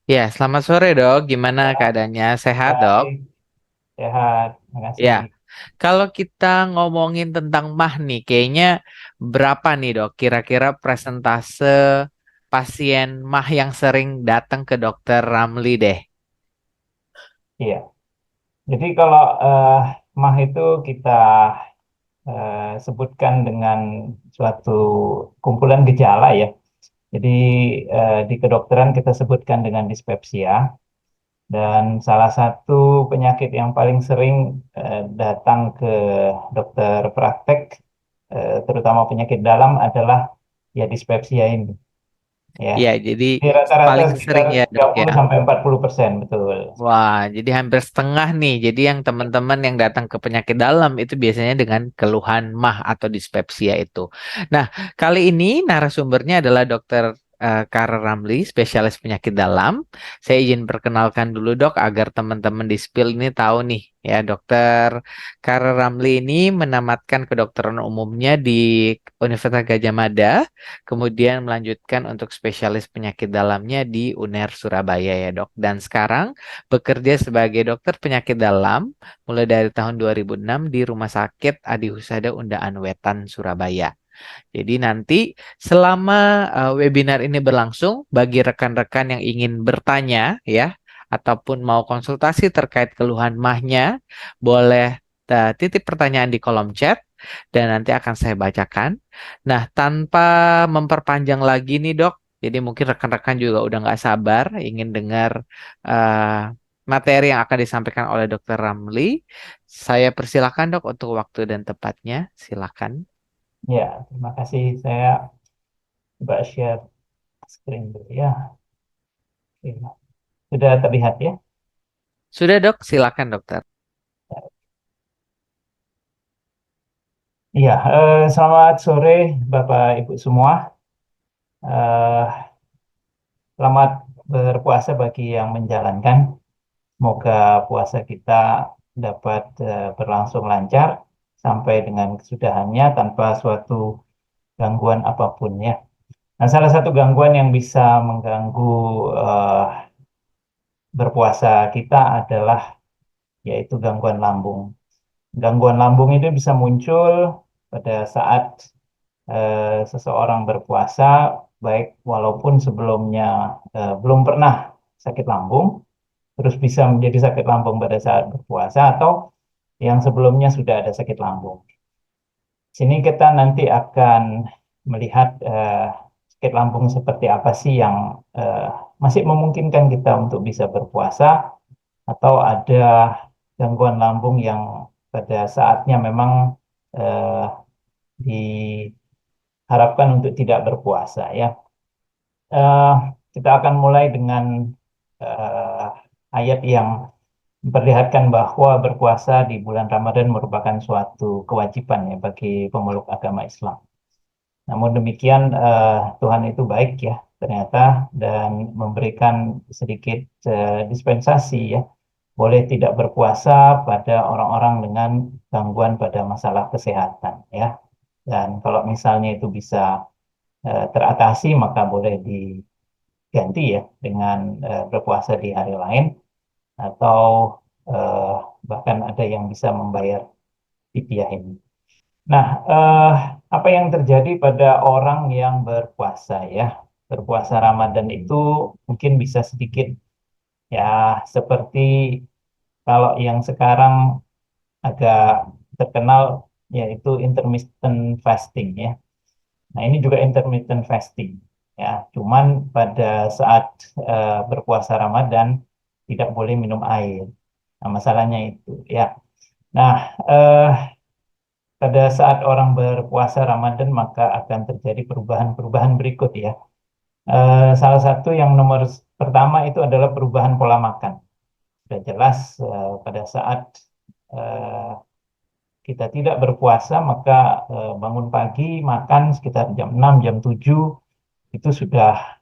Ya, selamat sore dok. Gimana Ya, keadaannya? Sehat dok? baik, sehat, terima kasih. Ya, kalau kita ngomongin tentang mah nih, kayaknya berapa nih dok? Kira-kira presentase pasien mah yang sering datang ke dokter Ramli deh. Iya, jadi kalau MAH itu kita sebutkan dengan suatu kumpulan gejala ya. Jadi di kedokteran kita sebutkan dengan dispepsia dan salah satu penyakit yang paling sering datang ke dokter praktek, terutama penyakit dalam adalah ya dispepsia ini. Ya, Ya, jadi di rata-rata paling sekitar sering ya dok ya. 30 sampai 40%, betul. Wah, jadi hampir setengah nih. Jadi yang teman-teman yang datang ke penyakit dalam itu biasanya dengan keluhan mah atau dispepsia itu. Nah, kali ini narasumbernya adalah Dokter Kara Ramli, spesialis penyakit dalam. Saya izin perkenalkan dulu dok agar teman-teman di Spill ini tahu nih ya, Dokter Kara Ramli ini menamatkan kedokteran umumnya di Universitas Gadjah Mada, kemudian melanjutkan untuk spesialis penyakit dalamnya di UNER Surabaya ya dok. Dan sekarang bekerja sebagai dokter penyakit dalam mulai dari tahun 2006 di Rumah Sakit Adi Husada Undaan Wetan, Surabaya. Jadi nanti selama webinar ini berlangsung, bagi rekan-rekan yang ingin bertanya ya, ataupun mau konsultasi terkait keluhan mahnya, boleh titip pertanyaan di kolom chat dan nanti akan saya bacakan. Nah, tanpa memperpanjang lagi nih dok, jadi mungkin rekan-rekan juga udah nggak sabar ingin dengar eh, materi yang akan disampaikan oleh Dokter Ramli. Saya persilakan dok untuk waktu dan tempatnya. Silakan. Ya, terima kasih. Saya coba share screen dulu ya. Oke. Sudah terlihat ya? Sudah dok, silakan dokter. Iya, selamat sore Bapak Ibu semua. Eh, Selamat berpuasa bagi yang menjalankan. Semoga puasa kita dapat berlangsung lancar sampai dengan kesudahannya tanpa suatu gangguan apapun ya. Nah, salah satu gangguan yang bisa mengganggu eh, berpuasa kita adalah yaitu gangguan lambung. Gangguan lambung itu bisa muncul pada saat seseorang berpuasa, baik walaupun sebelumnya belum pernah sakit lambung, terus bisa menjadi sakit lambung pada saat berpuasa, atau yang sebelumnya sudah ada sakit lambung. Sini kita nanti akan melihat sakit lambung seperti apa sih yang eh, masih memungkinkan kita untuk bisa berpuasa, atau ada gangguan lambung yang pada saatnya memang eh, diharapkan untuk tidak berpuasa ya. Eh, Kita akan mulai dengan eh, ayat yang memperlihatkan bahwa berpuasa di bulan Ramadan merupakan suatu kewajiban ya bagi pemeluk agama Islam. Namun demikian Tuhan itu baik ya ternyata dan memberikan sedikit dispensasi ya. Boleh tidak berpuasa pada orang-orang dengan gangguan pada masalah kesehatan ya. Dan kalau misalnya itu bisa teratasi maka boleh diganti ya dengan berpuasa di hari lain atau eh, bahkan ada yang bisa membayar fidyah ini. Nah, apa yang terjadi pada orang yang berpuasa ya? Berpuasa Ramadan itu mungkin bisa sedikit ya seperti kalau yang sekarang agak terkenal yaitu intermittent fasting ya. Nah, ini juga intermittent fasting ya. Cuman pada saat berpuasa Ramadan tidak boleh minum air. Nah, masalahnya itu ya. Nah, eh, pada saat orang berpuasa Ramadan maka akan terjadi perubahan-perubahan berikut ya. Salah satu yang nomor pertama itu adalah perubahan pola makan. Sudah jelas pada saat eh, kita tidak berpuasa maka bangun pagi makan sekitar jam 6 jam 7 itu sudah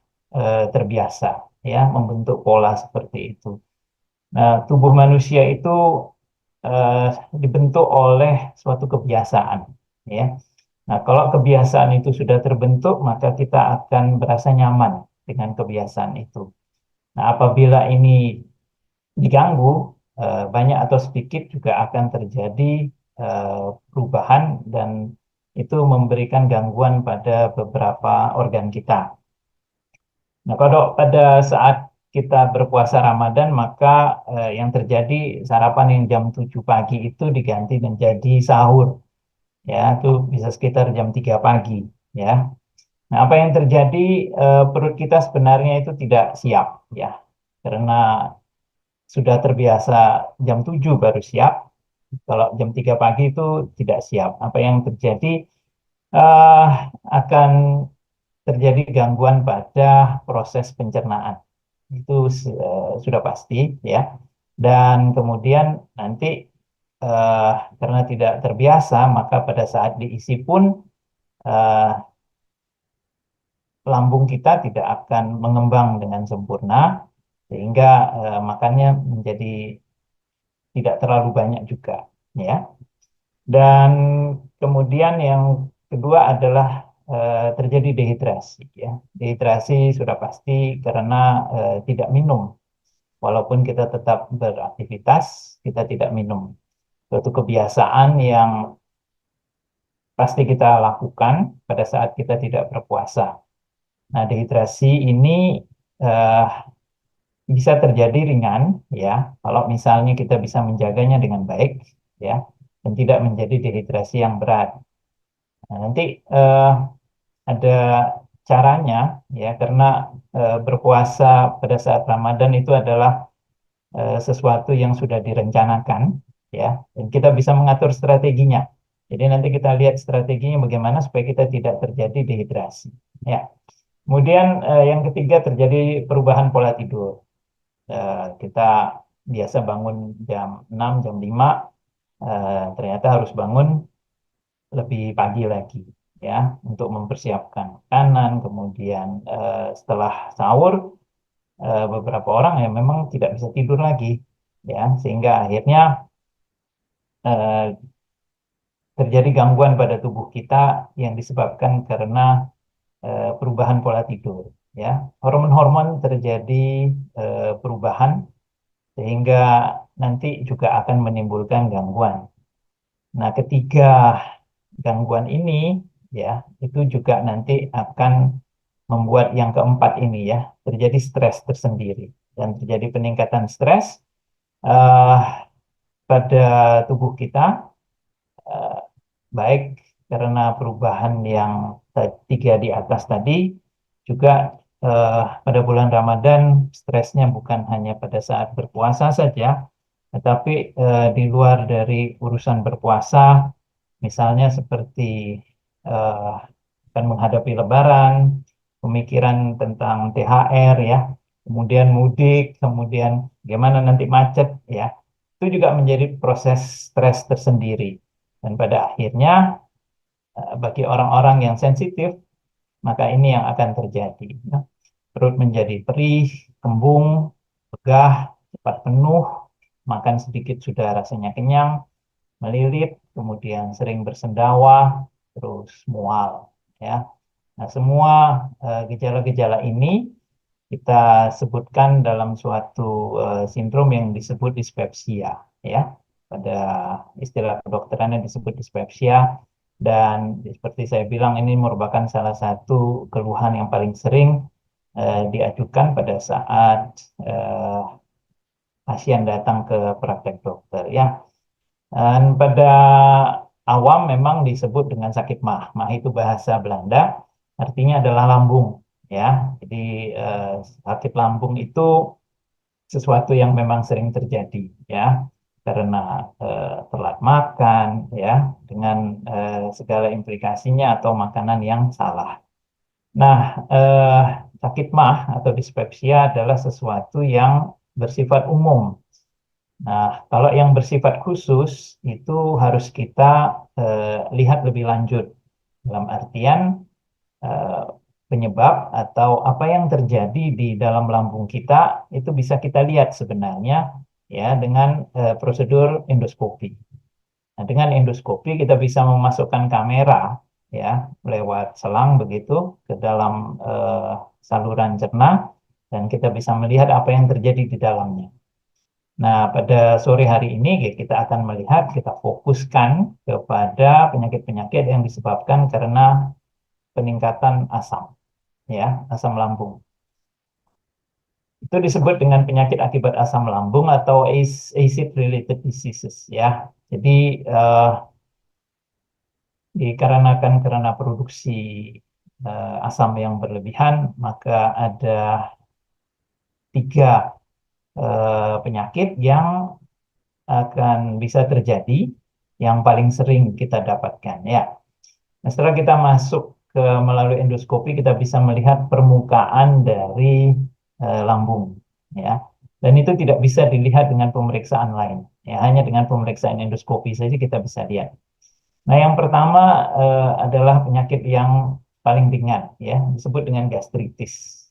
terbiasa ya membentuk pola seperti itu. Nah, tubuh manusia itu eh, dibentuk oleh suatu kebiasaan ya. Nah, kalau kebiasaan itu sudah terbentuk, maka kita akan berasa nyaman dengan kebiasaan itu. Nah, apabila ini diganggu, banyak atau sedikit juga akan terjadi perubahan dan itu memberikan gangguan pada beberapa organ kita. Nah, kalau pada saat kita berpuasa Ramadan, maka yang terjadi sarapan yang jam 7 pagi itu diganti menjadi sahur. Ya, itu bisa sekitar jam 3 pagi. Ya. Nah, apa yang terjadi, perut kita sebenarnya itu tidak siap. Ya, karena sudah terbiasa jam 7 baru siap. Kalau jam 3 pagi itu tidak siap. Apa yang terjadi, eh, akan terjadi gangguan pada proses pencernaan. Itu sudah pasti ya. Dan kemudian nanti eh, karena tidak terbiasa, maka pada saat diisi pun eh, lambung kita tidak akan mengembang dengan sempurna sehingga makannya menjadi tidak terlalu banyak juga ya. Dan kemudian yang kedua adalah terjadi dehidrasi ya. Dehidrasi sudah pasti karena tidak minum. Walaupun kita tetap beraktivitas, kita tidak minum. Suatu kebiasaan yang pasti kita lakukan pada saat kita tidak berpuasa. Nah, dehidrasi ini eh, bisa terjadi ringan, ya, kalau misalnya kita bisa menjaganya dengan baik, ya, dan tidak menjadi dehidrasi yang berat. Nah, nanti eh, ada caranya, ya, karena berpuasa pada saat Ramadan itu adalah sesuatu yang sudah direncanakan, ya, dan kita bisa mengatur strateginya. Jadi nanti kita lihat strateginya bagaimana supaya kita tidak terjadi dehidrasi. Ya. Kemudian yang ketiga terjadi perubahan pola tidur. Kita biasa bangun jam 6, jam 5, ternyata harus bangun lebih pagi lagi ya untuk mempersiapkan makanan. Kemudian setelah sahur beberapa orang ya memang tidak bisa tidur lagi ya sehingga akhirnya eh, terjadi gangguan pada tubuh kita yang disebabkan karena perubahan pola tidur ya. Hormon-hormon terjadi perubahan sehingga nanti juga akan menimbulkan gangguan. Nah, ketiga gangguan ini ya itu juga nanti akan membuat yang keempat ini ya terjadi stres tersendiri dan terjadi peningkatan stres eh, pada tubuh kita, eh, baik karena perubahan yang tiga di atas tadi juga pada bulan Ramadan stresnya bukan hanya pada saat berpuasa saja, tetapi di luar dari urusan berpuasa, misalnya seperti eh, akan menghadapi Lebaran, pemikiran tentang THR ya, kemudian mudik, kemudian bagaimana nanti macet ya, itu juga menjadi proses stres tersendiri. Dan pada akhirnya bagi orang-orang yang sensitif, maka ini yang akan terjadi. Ya. Perut menjadi perih, kembung, begah, cepat penuh, makan sedikit sudah rasanya kenyang, melilit, kemudian sering bersendawa, terus mual. Ya. Nah, semua gejala-gejala ini kita sebutkan dalam suatu sindrom yang disebut dispepsia, ya. Pada istilah kedokterannya disebut dispepsia, dan seperti saya bilang ini merupakan salah satu keluhan yang paling sering diajukan pada saat eh, pasien datang ke praktek dokter, ya. Dan pada awam memang disebut dengan sakit mah. Mah itu bahasa Belanda, artinya adalah lambung. Ya, jadi eh, sakit lambung itu sesuatu yang memang sering terjadi, ya, karena telat makan, ya, dengan segala implikasinya atau makanan yang salah. Nah, eh, sakit mah atau dispepsia adalah sesuatu yang bersifat umum. Nah, kalau yang bersifat khusus itu harus kita lihat lebih lanjut dalam artian eh, penyebab atau apa yang terjadi di dalam lambung kita itu bisa kita lihat sebenarnya ya dengan prosedur endoskopi. Nah, dengan endoskopi kita bisa memasukkan kamera ya lewat selang begitu ke dalam saluran cerna. dan kita bisa melihat apa yang terjadi di dalamnya. Nah, pada sore hari ini kita akan melihat, kita fokuskan kepada penyakit-penyakit yang disebabkan karena peningkatan asam, ya, asam lambung. Itu disebut dengan penyakit akibat asam lambung atau acid-related diseases, ya. Jadi dikarenakan karena produksi asam yang berlebihan, maka ada tiga penyakit yang akan bisa terjadi, yang paling sering kita dapatkan, ya. Nah, setelah kita masuk ke melalui endoskopi, kita bisa melihat permukaan dari lambung, ya. Dan itu tidak bisa dilihat dengan pemeriksaan lain, ya. Hanya dengan pemeriksaan endoskopi saja kita bisa lihat. Nah, yang pertama adalah penyakit yang paling ringan, ya, disebut dengan gastritis.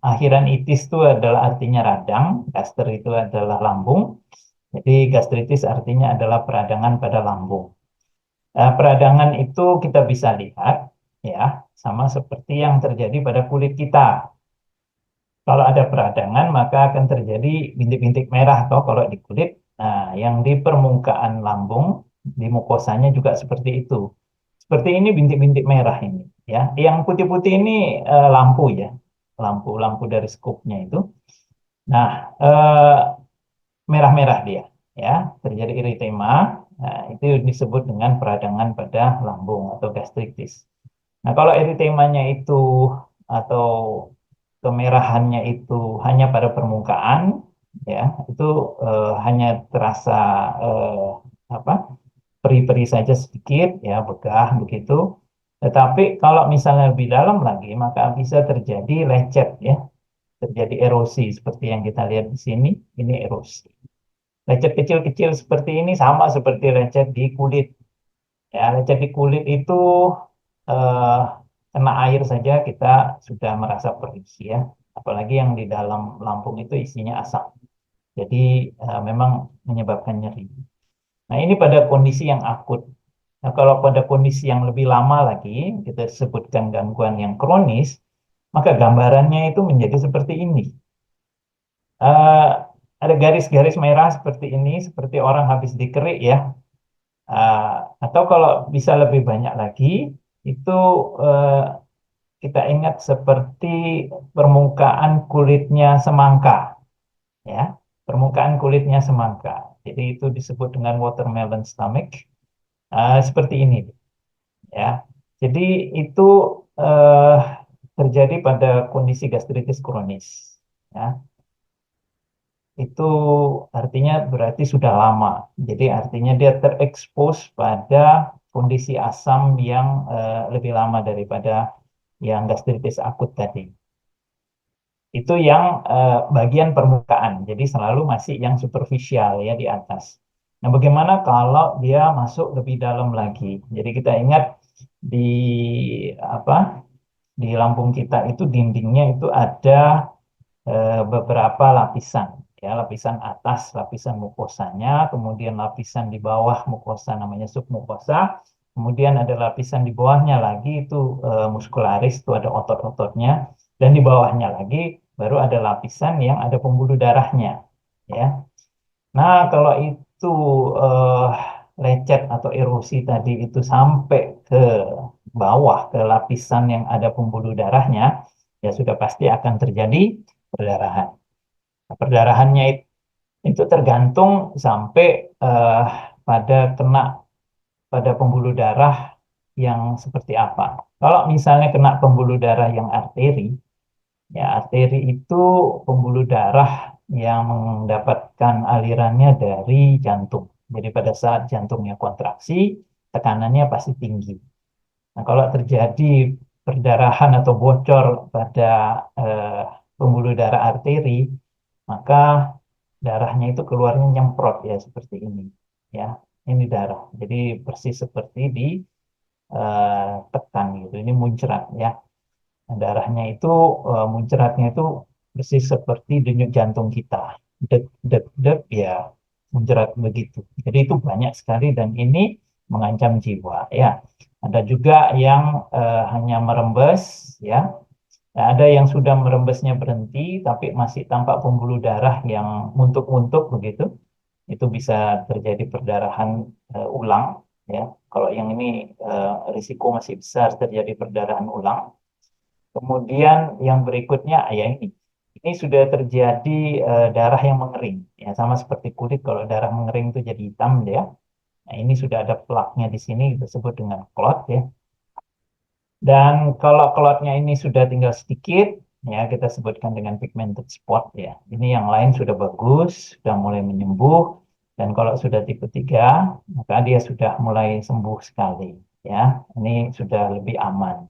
Akhiran itis itu adalah artinya radang, gastr itu adalah lambung, jadi gastritis artinya adalah peradangan pada lambung. Peradangan itu kita bisa lihat, ya, sama seperti yang terjadi pada kulit kita. Kalau ada peradangan, maka akan terjadi bintik-bintik merah atau kalau di kulit. Nah, yang di permukaan lambung, di mukosanya juga seperti itu. Seperti ini bintik-bintik merah ini, ya. Yang putih-putih ini lampu, ya, lampu-lampu dari skupnya itu. Nah, merah-merah dia, ya, terjadi eritema. Nah, itu disebut dengan peradangan pada lambung atau gastritis. Nah, kalau eritemanya itu atau kemerahannya itu hanya pada permukaan, ya, itu hanya terasa eh, apa, peri-peri saja sedikit, ya, begah begitu. Tetapi kalau misalnya lebih dalam lagi, maka bisa terjadi lecet, ya, terjadi erosi seperti yang kita lihat di sini. Ini erosi. Lecet kecil-kecil seperti ini sama seperti lecet di kulit. Ya, lecet di kulit itu eh, kena air saja kita sudah merasa perih, ya. Apalagi yang di dalam lambung itu isinya asam. Jadi memang menyebabkan nyeri. Nah, ini pada kondisi yang akut. Nah, kalau pada kondisi yang lebih lama lagi, kita sebutkan gangguan yang kronis, maka gambarannya itu menjadi seperti ini. Eh, ada garis-garis merah seperti ini, seperti orang habis dikerik, ya. Ah, atau kalau bisa lebih banyak lagi, itu eh, kita ingat seperti permukaan kulitnya semangka, ya, permukaan kulitnya semangka. Jadi itu disebut dengan watermelon stomach. Seperti ini, ya. Jadi itu eh, terjadi pada kondisi gastritis kronis, ya. Itu artinya berarti sudah lama. Jadi artinya dia terekspos pada kondisi asam yang lebih lama daripada yang gastritis akut tadi. Itu yang bagian permukaan. Jadi selalu masih yang superficial, ya, di atas. Nah, bagaimana kalau dia masuk lebih dalam lagi? Jadi kita ingat di apa? Di lambung kita itu dindingnya itu ada beberapa lapisan, ya, lapisan atas, lapisan mukosanya, kemudian lapisan di bawah mukosa namanya submukosa, kemudian ada lapisan di bawahnya lagi itu muskularis, itu ada otot-ototnya, dan di bawahnya lagi baru ada lapisan yang ada pembuluh darahnya, ya. Nah, kalau itu eh, lecet atau erosi tadi itu sampai ke bawah, ke lapisan yang ada pembuluh darahnya, ya sudah pasti akan terjadi perdarahan. Nah, perdarahannya itu tergantung sampai eh, pada kena pada pembuluh darah yang seperti apa. Kalau misalnya kena pembuluh darah yang arteri, ya, arteri itu pembuluh darah yang mendapatkan alirannya dari jantung. Jadi pada saat jantungnya kontraksi, tekanannya pasti tinggi. Nah, kalau terjadi perdarahan atau bocor pada eh, pembuluh darah arteri, maka darahnya itu keluarnya nyemprot, ya, seperti ini, ya. Ini darah. Jadi persis seperti tekan gitu. Ini muncrat, ya. Nah, darahnya itu muncratnya itu persis seperti denyut jantung kita. Dek dek dek, ya, muncrat begitu. Jadi itu banyak sekali dan ini mengancam jiwa, ya. Ada juga yang hanya merembes, ya, Nah, ada yang sudah merembesnya berhenti, tapi masih tampak pembuluh darah yang muntuk-muntuk begitu. Itu bisa terjadi perdarahan ulang. Ya, kalau yang ini risiko masih besar terjadi perdarahan ulang. Kemudian yang berikutnya, ya ini sudah terjadi darah yang mengering. Ya, sama seperti kulit, kalau darah mengering itu jadi hitam ya. Nah, ini sudah ada plaknya di sini disebut dengan clot ya. Dan kalau clotnya ini sudah tinggal sedikit, ya kita sebutkan dengan pigmented spot ya. Ini yang lain sudah bagus, sudah mulai menyembuh. Dan kalau sudah tipe 3, maka dia sudah mulai sembuh sekali. Ya, ini sudah lebih aman.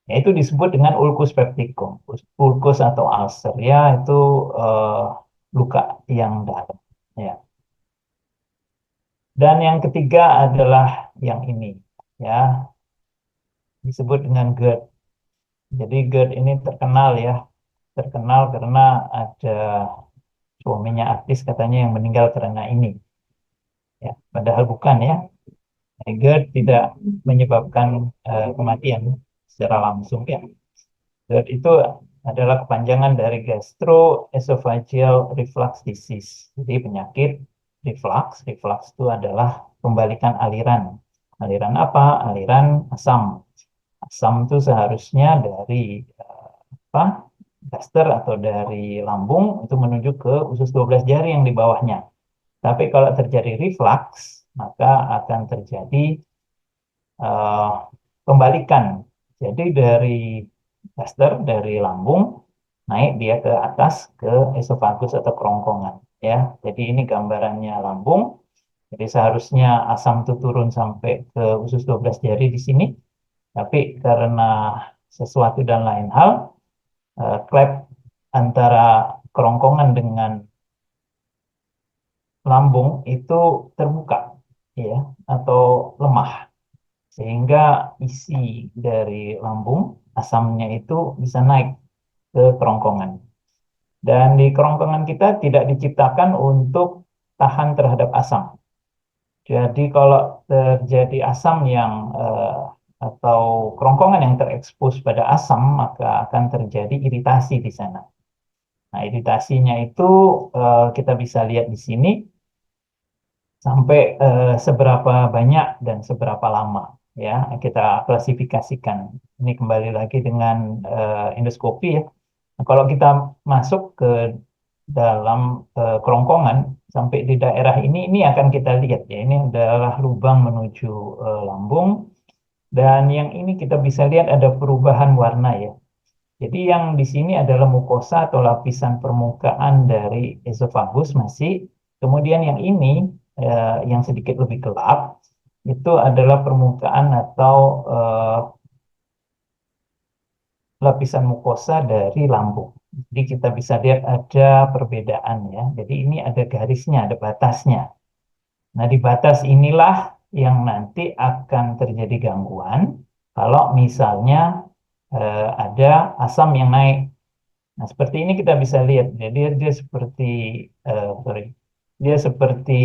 Ya, itu disebut dengan ulcus pepticum. Ulcus atau ulcer ya itu eh, luka yang dalam. Ya. Dan yang ketiga adalah yang ini, ya disebut dengan GERD. Jadi GERD ini terkenal ya, terkenal karena ada suaminya artis katanya yang meninggal karena ini. Ya, padahal bukan ya. GERD tidak menyebabkan kematian secara langsung ya. GERD itu adalah kepanjangan dari gastroesophageal reflux disease. Jadi penyakit reflux. Reflux itu adalah pembalikan aliran. Aliran apa? Aliran asam. Asam itu seharusnya dari apa? Gaster atau dari lambung itu menuju ke usus 12 jari yang di bawahnya. Tapi kalau terjadi reflux, maka akan terjadi eh, pembalikan. Jadi dari gaster, dari lambung, naik dia ke atas ke esofagus atau kerongkongan. Ya, jadi ini gambarannya lambung. Jadi seharusnya asam itu turun sampai ke usus 12 jari di sini. Tapi karena sesuatu dan lain hal, klep antara kerongkongan dengan lambung itu terbuka, ya, atau lemah, sehingga isi dari lambung asamnya itu bisa naik ke kerongkongan. Dan di kerongkongan kita tidak diciptakan untuk tahan terhadap asam. Jadi kalau terjadi asam yang atau kerongkongan yang terekspos pada asam, maka akan terjadi iritasi di sana. Nah, iritasinya itu kita bisa lihat di sini sampai seberapa banyak dan seberapa lama ya kita klasifikasikan. Ini kembali lagi dengan endoskopi ya. Nah, kalau kita masuk ke dalam kerongkongan sampai di daerah ini akan kita lihat ya ini adalah lubang menuju lambung dan yang ini kita bisa lihat ada perubahan warna ya. Jadi yang di sini adalah mukosa atau lapisan permukaan dari esofagus masih. Kemudian yang ini yang sedikit lebih gelap itu adalah permukaan atau lapisan mukosa dari lambung. Jadi kita bisa lihat ada perbedaan ya. Jadi ini ada garisnya, ada batasnya. Nah, di batas inilah yang nanti akan terjadi gangguan kalau misalnya ada asam yang naik. Nah, seperti ini kita bisa lihat. Jadi dia seperti sorry, dia seperti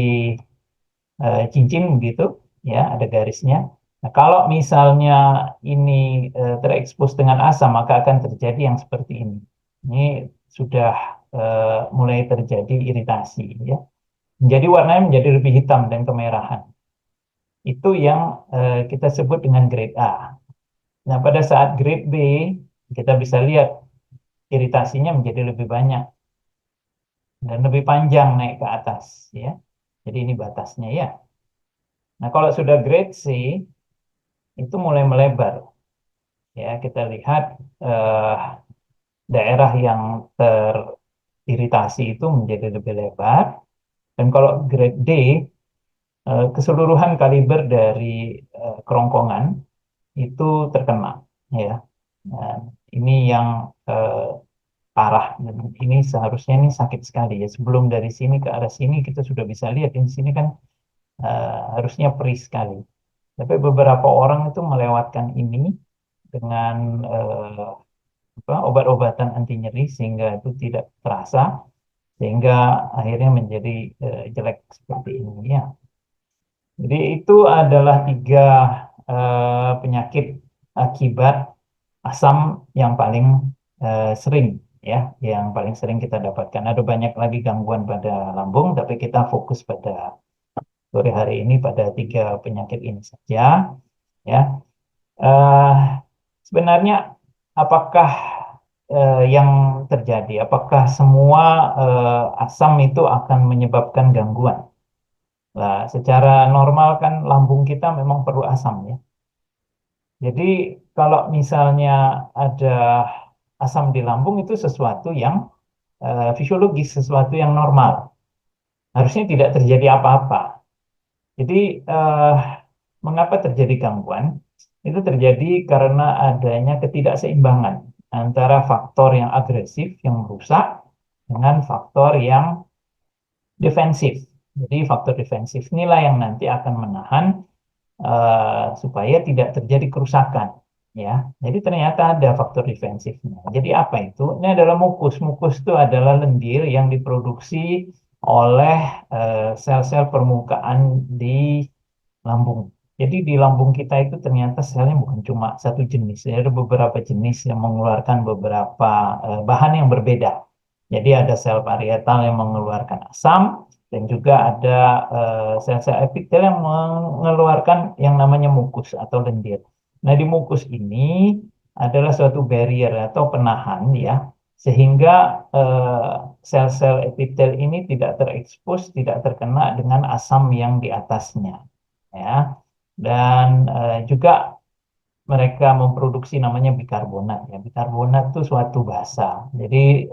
cincin begitu, ya, ada garisnya. Nah, kalau misalnya ini terekspos dengan asam, maka akan terjadi yang seperti ini. Ini sudah mulai terjadi iritasi, ya. Jadi warnanya menjadi lebih hitam dan kemerahan. Itu yang kita sebut dengan grade A. Nah, pada saat grade B, kita bisa lihat iritasinya menjadi lebih banyak dan lebih panjang naik ke atas, ya. Jadi ini batasnya ya. Nah, kalau sudah grade C, itu mulai melebar. Ya, kita lihat eh, daerah yang teriritasi itu menjadi lebih lebar. Dan kalau grade D, keseluruhan kaliber dari kerongkongan itu terkena. Ya, nah, ini yang eh, parah. Dan ini seharusnya ini sakit sekali ya. Sebelum dari sini ke arah sini kita sudah bisa lihat di sini kan harusnya perih sekali. Tapi beberapa orang itu melewatkan ini dengan obat-obatan anti nyeri sehingga itu tidak terasa sehingga akhirnya menjadi jelek seperti ini ya. Jadi itu adalah 3 penyakit akibat asam yang paling sering ya, yang paling sering kita dapatkan. Ada banyak lagi gangguan pada lambung, tapi kita fokus pada sore hari ini pada tiga penyakit ini saja ya. Eh, Sebenarnya apakah yang terjadi? Apakah semua asam itu akan menyebabkan gangguan? Nah, secara normal kan lambung kita memang perlu asam ya. Jadi kalau misalnya ada asam di lambung itu sesuatu yang fisiologis, sesuatu yang normal. Harusnya tidak terjadi apa-apa. Jadi eh, mengapa terjadi gangguan? Itu terjadi karena adanya ketidakseimbangan antara faktor yang agresif, yang merusak, dengan faktor yang defensif. Jadi faktor defensif inilah yang nanti akan menahan supaya tidak terjadi kerusakan. Ya, jadi ternyata ada faktor defensifnya. Jadi apa itu? Ini adalah mukus. Mukus itu adalah lendir yang diproduksi oleh sel-sel permukaan di lambung. Jadi di lambung kita itu ternyata selnya bukan cuma satu jenis, ya, ada beberapa jenis yang mengeluarkan beberapa bahan yang berbeda. Jadi ada sel parietal yang mengeluarkan asam dan juga ada sel-sel epitel yang mengeluarkan yang namanya mukus atau lendir. Nah, di mukus ini adalah suatu barrier atau penahan ya, sehingga sel-sel epitel ini tidak terekspos, tidak terkena dengan asam yang di atasnya ya. Dan juga mereka memproduksi namanya bikarbonat ya. Bikarbonat itu suatu basa. Jadi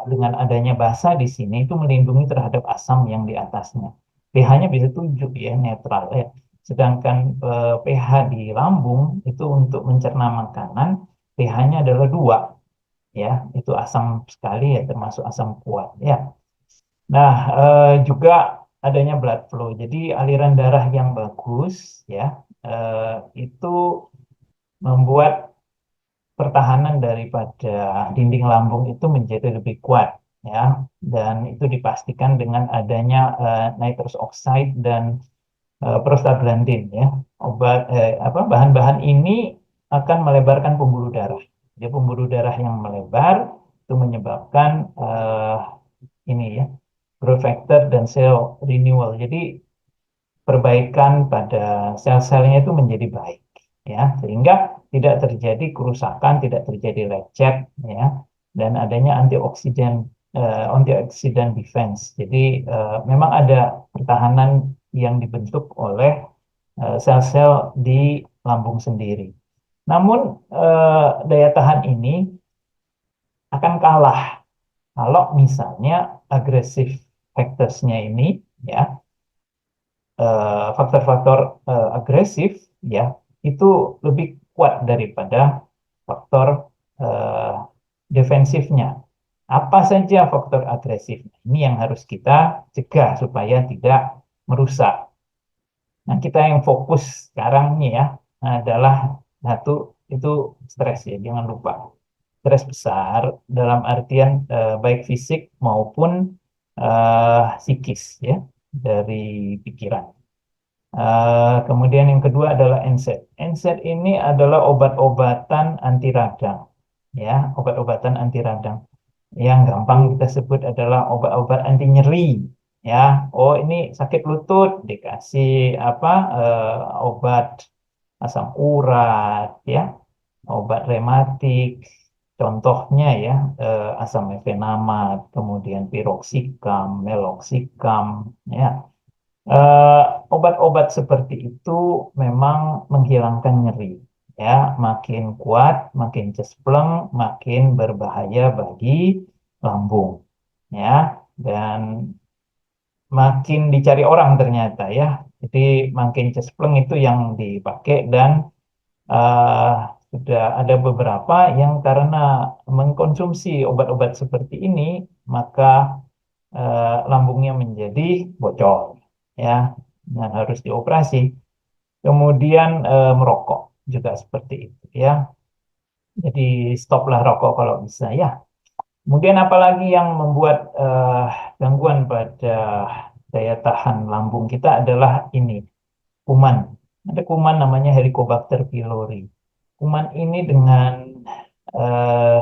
dengan adanya basa di sini itu melindungi terhadap asam yang di atasnya. pH-nya bisa 7 ya, netral ya. Sedangkan pH di lambung itu untuk mencerna makanan, pH-nya adalah 2 ya. Itu asam sekali ya, termasuk asam kuat ya. Nah, juga adanya blood flow. Jadi aliran darah yang bagus ya, itu membuat pertahanan daripada dinding lambung itu menjadi lebih kuat ya. Dan itu dipastikan dengan adanya nitrous oxide dan prostaglandin ya. Bahan-bahan ini akan melebarkan pembuluh darah. Jadi pembuluh darah yang melebar itu menyebabkan ini ya, growth factor dan cell renewal. Jadi perbaikan pada sel-selnya itu menjadi baik ya, sehingga tidak terjadi kerusakan, tidak terjadi lecet ya, dan adanya antioksidan defense. Jadi memang ada pertahanan yang dibentuk oleh sel-sel di lambung sendiri. Namun daya tahan ini akan kalah kalau misalnya agresif factorsnya ini ya, faktor-faktor agresif ya itu lebih kuat daripada faktor eh, defensifnya. Apa saja faktor agresif? Ini yang harus kita cegah supaya tidak merusak. Nah, kita yang fokus sekarang nih ya adalah satu itu stres ya, jangan lupa. Stres besar dalam artian baik fisik maupun psikis ya, dari pikiran. Kemudian yang kedua adalah NSAID. NSAID ini adalah obat-obatan anti radang, ya, obat-obatan anti radang. Yang gampang kita sebut adalah obat-obat anti nyeri, ya. Oh, ini sakit lutut dikasih apa? Obat asam urat, ya, obat rematik. Contohnya ya, asam mefenamat, kemudian piroxicam, meloxicam, ya. Eh, Obat-obat seperti itu memang menghilangkan nyeri. Ya, makin kuat, makin cespleng, makin berbahaya bagi lambung. Ya, dan makin dicari orang ternyata ya. Jadi makin cespleng itu yang dipakai dan eh, sudah ada beberapa yang karena mengkonsumsi obat-obat seperti ini, maka lambungnya menjadi bocor ya, dan harus dioperasi. Kemudian merokok juga seperti itu ya. Jadi stoplah rokok kalau bisa ya. Kemudian apalagi yang membuat gangguan pada daya tahan lambung kita adalah ini, kuman. Ada kuman namanya Helicobacter pylori. Kuman ini dengan eh,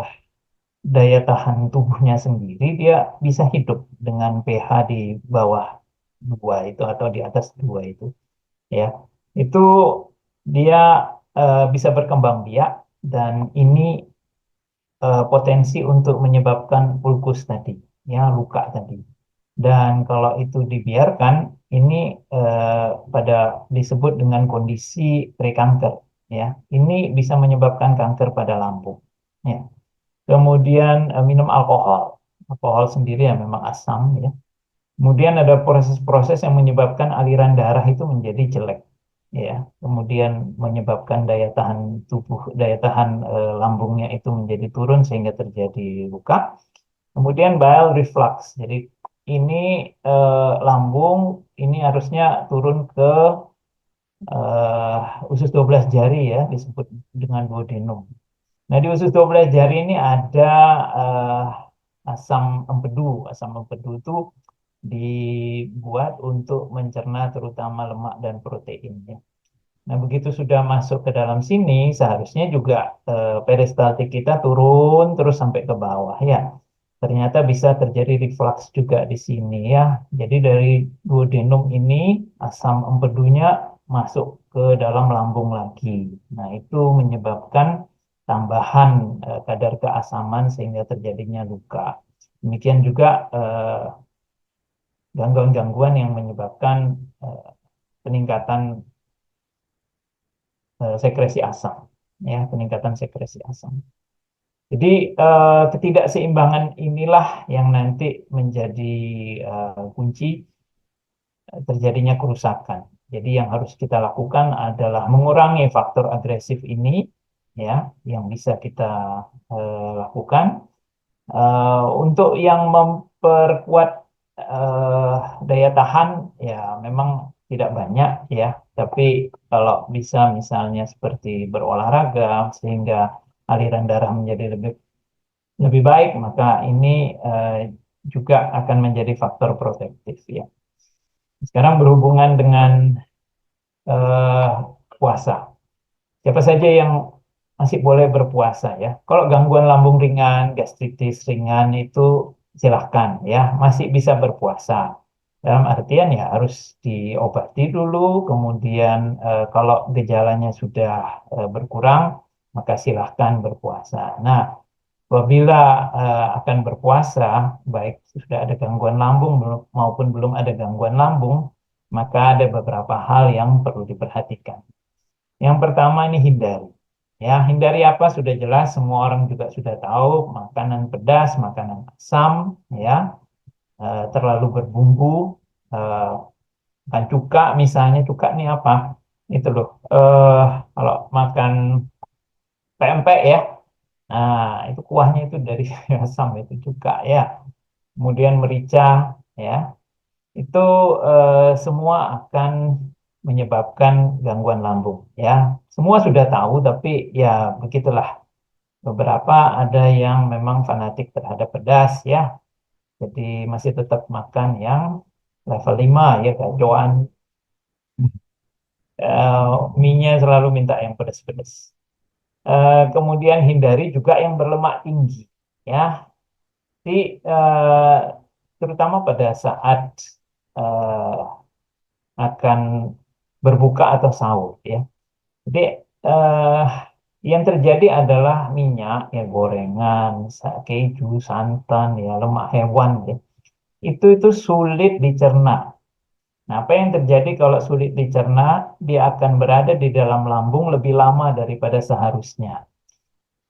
daya tahan tubuhnya sendiri, dia bisa hidup dengan pH di bawah 2 itu atau di atas 2 itu, ya. Itu dia bisa berkembang biak, dan ini potensi untuk menyebabkan ulkus tadi, ya, luka tadi. Dan kalau itu dibiarkan, ini pada disebut dengan kondisi prekanker, ya. Ini bisa menyebabkan kanker pada lambung, ya. Kemudian minum alkohol. Alkohol sendiri ya memang asam, ya. Kemudian ada proses-proses yang menyebabkan aliran darah itu menjadi jelek, ya. Kemudian menyebabkan daya tahan tubuh, daya tahan lambungnya itu menjadi turun sehingga terjadi luka. Kemudian bile reflux. Jadi ini lambung ini harusnya turun ke usus 12 jari, ya, disebut dengan duodenum. Nah, di usus 12 jari ini ada asam empedu. Asam empedu itu dibuat untuk mencerna terutama lemak dan protein, ya. Nah, begitu sudah masuk ke dalam sini, seharusnya juga peristaltik kita turun terus sampai ke bawah, ya. Ternyata bisa terjadi reflux juga di sini, ya. Jadi dari duodenum ini asam empedunya masuk ke dalam lambung lagi. Nah, itu menyebabkan tambahan kadar keasaman sehingga terjadinya luka. Demikian juga gangguan-gangguan yang menyebabkan eh, peningkatan sekresi asam, ya, peningkatan sekresi asam. Jadi ketidakseimbangan inilah yang nanti menjadi kunci terjadinya kerusakan. Jadi yang harus kita lakukan adalah mengurangi faktor agresif ini, ya, yang bisa kita lakukan. Untuk yang memperkuat eh, daya tahan, ya memang tidak banyak, ya. Tapi kalau bisa misalnya seperti berolahraga sehingga aliran darah menjadi lebih lebih baik, maka ini eh, juga akan menjadi faktor protektif, ya. Sekarang berhubungan dengan eh, puasa. Siapa saja yang masih boleh berpuasa, ya. Kalau gangguan lambung ringan, gastritis ringan itu silahkan, ya, masih bisa berpuasa. Dalam artian ya harus diobati dulu, kemudian kalau gejalanya sudah berkurang, maka silahkan berpuasa. Nah, apabila akan berpuasa, baik sudah ada gangguan lambung maupun belum ada gangguan lambung, maka ada beberapa hal yang perlu diperhatikan. Yang pertama ini hindari. Ya, hindari apa sudah jelas, semua orang juga sudah tahu, makanan pedas, makanan asam, ya, terlalu berbumbu, eh, makan cuka misalnya, cuka ini apa? Itu loh, kalau makan pempek, ya, nah itu kuahnya itu dari asam, itu cuka, ya. Kemudian merica, ya, itu semua akan menyebabkan gangguan lambung, ya. Semua sudah tahu, tapi ya begitulah. Beberapa ada yang memang fanatik terhadap pedas, ya. Jadi masih tetap makan yang level 5, ya, kayak Joan. Mie-nya selalu minta yang pedas-pedas. Kemudian hindari juga yang berlemak tinggi, ya. Jadi terutama pada saat eh, akan berbuka atau sahur, ya. Jadi eh, yang terjadi adalah minyak, ya, gorengan, keju, santan, ya, lemak hewan, ya. Itu sulit dicerna. Nah, apa yang terjadi kalau sulit dicerna? Dia akan berada di dalam lambung lebih lama daripada seharusnya.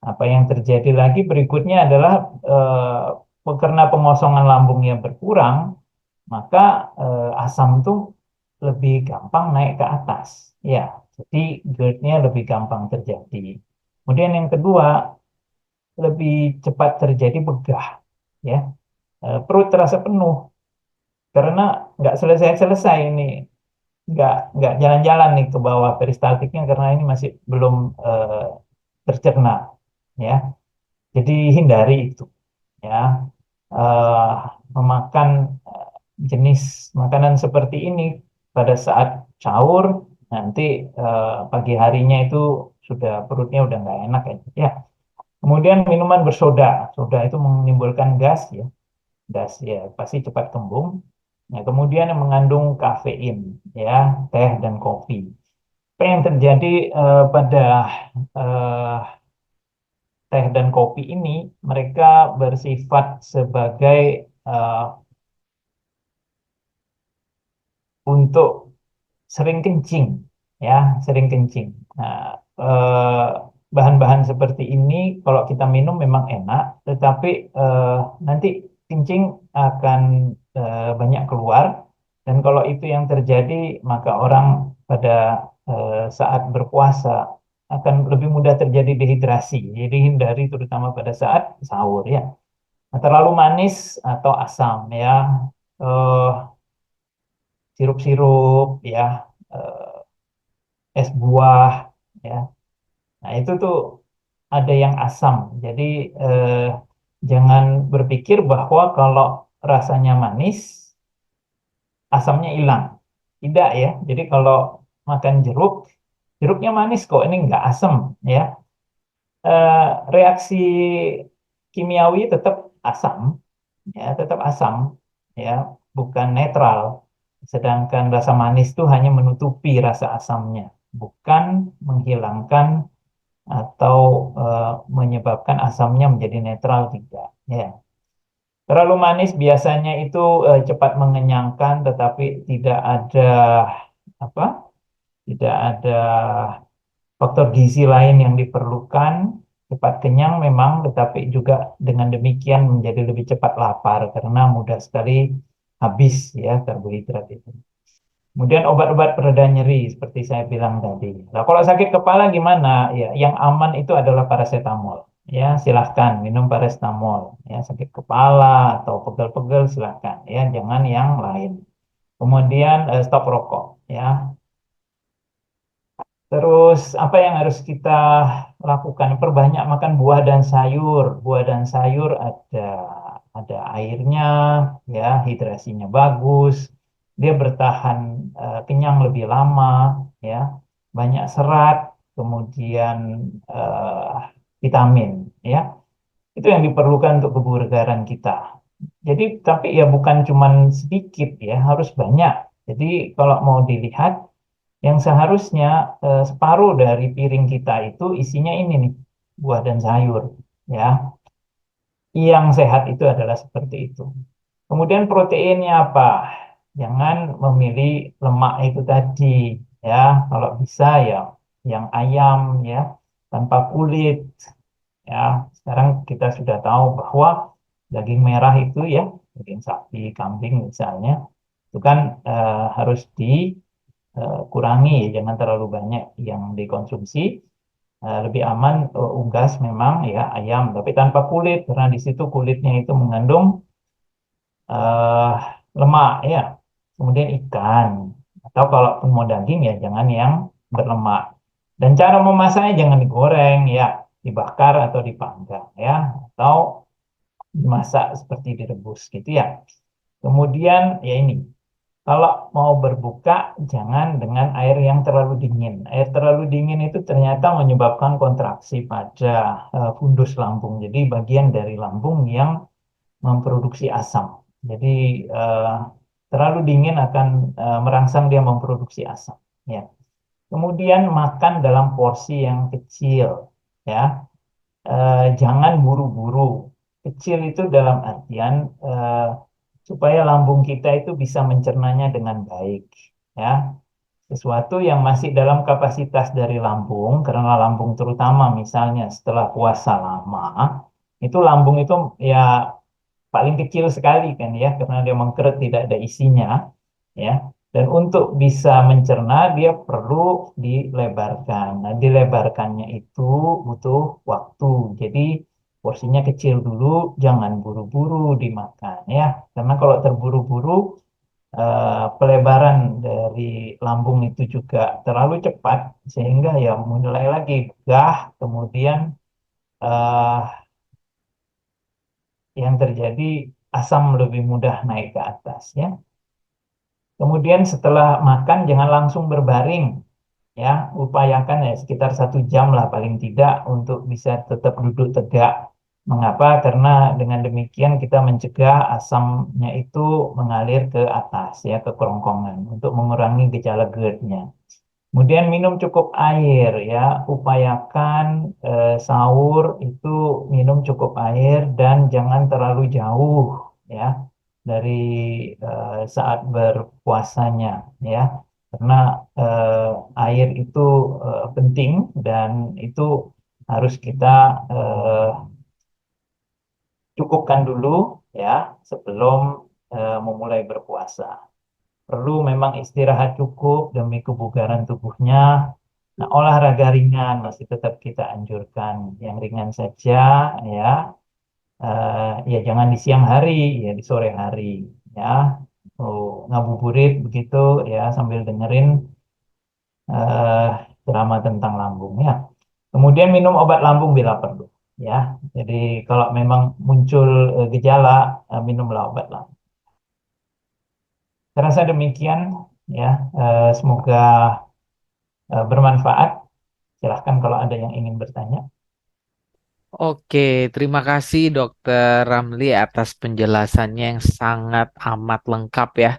Apa yang terjadi lagi berikutnya adalah karena pengosongan lambungnya berkurang, maka asam itu lebih gampang naik ke atas. Ya, jadi GERD-nya lebih gampang terjadi. Kemudian yang kedua, lebih cepat terjadi begah. Ya, perut terasa penuh karena nggak selesai-selesai ini, nggak jalan-jalan nih ke bawah peristaltiknya karena ini masih belum eh, tercerna, ya. Jadi hindari itu, ya. Eh, Memakan eh, jenis makanan seperti ini pada saat sahur, nanti pagi harinya itu sudah perutnya udah nggak enak, ya. Kemudian minuman bersoda, soda itu menimbulkan gas ya, gas ya pasti cepat kembung. Ya, kemudian yang mengandung kafein, ya teh dan kopi. Apa yang terjadi pada eh, teh dan kopi ini, mereka bersifat sebagai eh, untuk sering kencing, ya, sering kencing. Nah, bahan-bahan seperti ini kalau kita minum memang enak, tetapi nanti kencing akan banyak keluar, dan kalau itu yang terjadi, maka orang pada saat berpuasa akan lebih mudah terjadi dehidrasi. Jadi hindari terutama pada saat sahur ya. Nah, terlalu manis atau asam ya. Eh, Sirup-sirup ya, es buah ya. Nah, itu tuh ada yang asam. Jadi eh, jangan berpikir bahwa kalau rasanya manis, asamnya hilang. Tidak ya. Jadi kalau makan jeruk, jeruknya manis kok, ini nggak asam ya. Reaksi kimiawi tetap asam, ya tetap asam ya, bukan netral. Sedangkan rasa manis itu hanya menutupi rasa asamnya, bukan menghilangkan atau menyebabkan asamnya menjadi netral, tidak ya. Terlalu manis biasanya itu cepat mengenyangkan, tetapi tidak ada apa tidak ada faktor gizi lain yang diperlukan. Cepat kenyang memang, tetapi juga dengan demikian menjadi lebih cepat lapar karena mudah sekali habis ya karbohidrat itu. Kemudian obat-obat pereda nyeri seperti saya bilang tadi. Nah, kalau sakit kepala gimana? Ya, yang aman itu adalah paracetamol. Ya, silahkan minum paracetamol. Ya, sakit kepala atau pegel-pegel silahkan. Ya, jangan yang lain. Kemudian stop rokok. Ya, terus apa yang harus kita lakukan? Perbanyak makan buah dan sayur. Buah dan sayur ada airnya, ya hidrasinya bagus. Dia bertahan kenyang lebih lama, ya. Banyak serat, kemudian eh, vitamin, ya. Itu yang diperlukan untuk kebugaran kita. Jadi tapi ya bukan cuman sedikit ya, harus banyak. Jadi kalau mau dilihat yang seharusnya separuh dari piring kita itu isinya ini nih, buah dan sayur. Ya, yang sehat itu adalah seperti itu. Kemudian proteinnya apa? Jangan memilih lemak itu tadi. Ya, kalau bisa ya yang ayam ya, tanpa kulit. Ya, sekarang kita sudah tahu bahwa daging merah itu ya, daging sapi, kambing misalnya, itu kan harus dikurangi, jangan terlalu banyak yang dikonsumsi. Lebih aman unggas memang ya ayam, tapi tanpa kulit karena di situ kulitnya itu mengandung eh, lemak ya. Kemudian ikan, atau kalau mau daging ya jangan yang berlemak. Dan cara memasaknya jangan digoreng ya, dibakar atau dipanggang ya, atau dimasak seperti direbus gitu ya. Kemudian ya ini, kalau mau berbuka, jangan dengan air yang terlalu dingin. Air terlalu dingin itu ternyata menyebabkan kontraksi pada fundus lambung. Jadi bagian dari lambung yang memproduksi asam. Jadi eh, terlalu dingin akan merangsang dia memproduksi asam. Ya. Kemudian makan dalam porsi yang kecil. Ya, jangan buru-buru. Kecil itu dalam artian supaya lambung kita itu bisa mencernanya dengan baik. Ya, sesuatu yang masih dalam kapasitas dari lambung, karena lambung terutama misalnya setelah puasa lama, itu lambung itu ya paling kecil sekali kan ya, karena dia mengkeret tidak ada isinya ya. Dan untuk bisa mencerna dia perlu dilebarkan. Nah, dilebarkannya itu butuh waktu. Jadi porsinya kecil dulu, jangan buru-buru dimakan ya. Karena kalau terburu-buru pelebaran dari lambung itu juga terlalu cepat sehingga ya mulai lagi begah, kemudian eh, yang terjadi asam lebih mudah naik ke atas ya. Kemudian setelah makan jangan langsung berbaring Ya, upayakan ya sekitar 1 jam lah paling tidak untuk bisa tetap duduk tegak. Mengapa? Karena dengan demikian kita mencegah asamnya itu mengalir ke atas ya ke kerongkongan untuk mengurangi gejala GERD-nya. Kemudian minum cukup air ya, upayakan sahur itu minum cukup air dan jangan terlalu jauh ya dari saat berpuasanya ya, karena air itu penting dan itu harus kita eh, cukupkan dulu ya sebelum memulai berpuasa. Perlu memang istirahat cukup demi kebugaran tubuhnya. Nah, olahraga ringan masih tetap kita anjurkan. Yang ringan saja ya. Ya jangan di siang hari, ya di sore hari ya. Oh, ngabuburit begitu ya sambil dengerin eh drama tentang lambung ya. Kemudian minum obat lambung bila perlu ya. Jadi kalau memang muncul gejala, minumlah obat lambung. Saya rasa demikian ya. Semoga bermanfaat. Silahkan kalau ada yang ingin bertanya. Oke, terima kasih Dokter Ramli atas penjelasannya yang sangat amat lengkap ya.